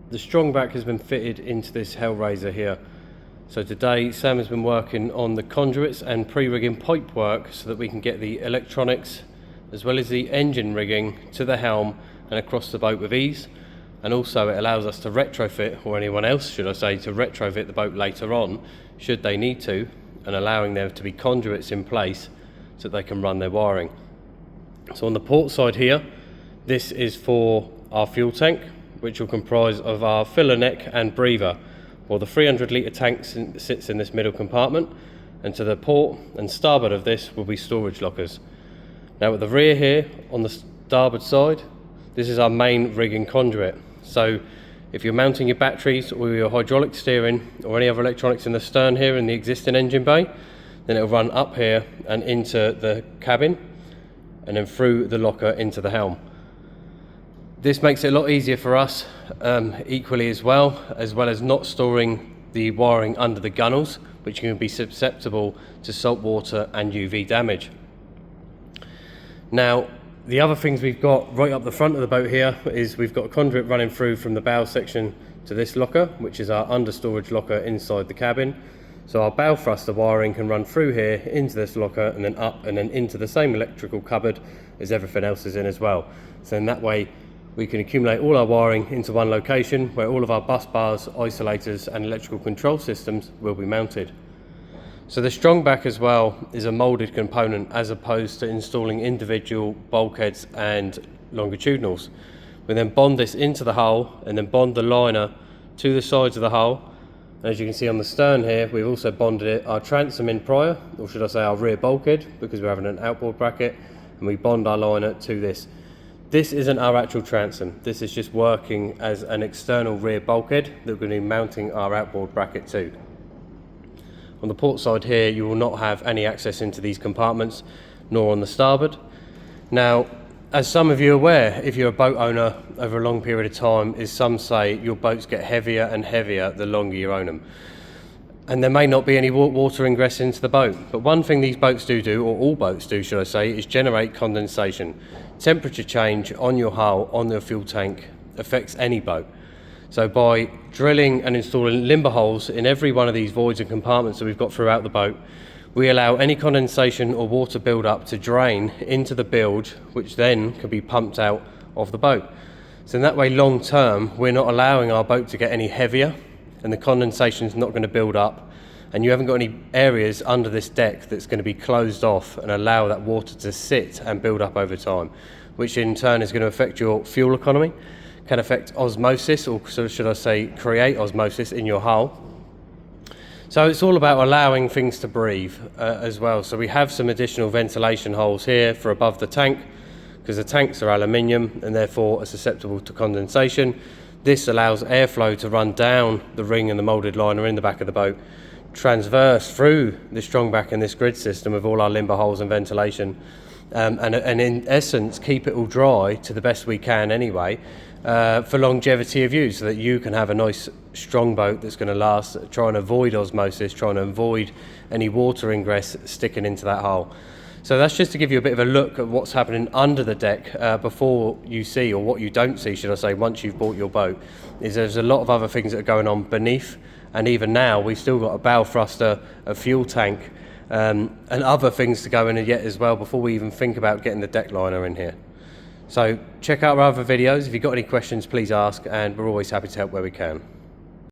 The strong back has been fitted into this Hellraiser here. So today Sam has been working on the conduits and pre-rigging pipe work so that we can get the electronics as well as the engine rigging to the helm and across the boat with ease. And also it allows us to retrofit, or anyone else should I say, to retrofit the boat later on should they need to, and allowing there to be conduits in place so that they can run their wiring. So on the port side here, this is for our fuel tank, which will comprise of our filler neck and breather. Well, the 300 litre tank sits in this middle compartment, and to the port and starboard of this will be storage lockers. Now at the rear here, on the starboard side, this is our main rigging conduit. So if you're mounting your batteries or your hydraulic steering or any other electronics in the stern here in the existing engine bay, then it'll run up here and into the cabin and then through the locker into the helm. This makes it a lot easier for us equally as well as not storing the wiring under the gunnels, which can be susceptible to salt water and UV damage. Now, the other things we've got right up the front of the boat here is we've got a conduit running through from the bow section to this locker, which is our under storage locker inside the cabin. So our bow thruster wiring can run through here into this locker and then up and then into the same electrical cupboard as everything else is in as well. So in that way we can accumulate all our wiring into one location where all of our bus bars, isolators and electrical control systems will be mounted. So the strong back as well is a moulded component as opposed to installing individual bulkheads and longitudinals. We then bond this into the hull and then bond the liner to the sides of the hull. And as you can see on the stern here, we've also bonded our transom in prior, or should I say our rear bulkhead, because we're having an outboard bracket, and we bond our liner to this. This isn't our actual transom, this is just working as an external rear bulkhead that we're going to be mounting our outboard bracket to. On the port side here, you will not have any access into these compartments, nor on the starboard. Now, as some of you are aware, if you're a boat owner over a long period of time, is some say your boats get heavier and heavier the longer you own them. And there may not be any water ingress into the boat. But one thing these boats do, or all boats do should I say, is generate condensation. Temperature change on your hull, on your fuel tank, affects any boat. So by drilling and installing limber holes in every one of these voids and compartments that we've got throughout the boat, we allow any condensation or water build-up to drain into the bilge, which then can be pumped out of the boat. So in that way, long term, we're not allowing our boat to get any heavier, and the condensation is not going to build up, and you haven't got any areas under this deck that's going to be closed off and allow that water to sit and build up over time, which in turn is going to affect your fuel economy, can affect osmosis, or should I say create osmosis in your hull. So it's all about allowing things to breathe as well. So we have some additional ventilation holes here for above the tank, because the tanks are aluminium and therefore are susceptible to condensation. This allows airflow to run down the ring and the moulded liner in the back of the boat, transverse through the strong back in this grid system with all our limber holes and ventilation, and in essence keep it all dry to the best we can anyway, for longevity of use, so that you can have a nice strong boat that's going to last, try and avoid osmosis, trying to avoid any water ingress sticking into that hull. So that's just to give you a bit of a look at what's happening under the deck before you see, or what you don't see should I say, once you've bought your boat, is there's a lot of other things that are going on beneath, and even now we've still got a bow thruster, a fuel tank, and other things to go in yet as well before we even think about getting the deck liner in here. So check out our other videos. If you've got any questions, please ask, and we're always happy to help where we can.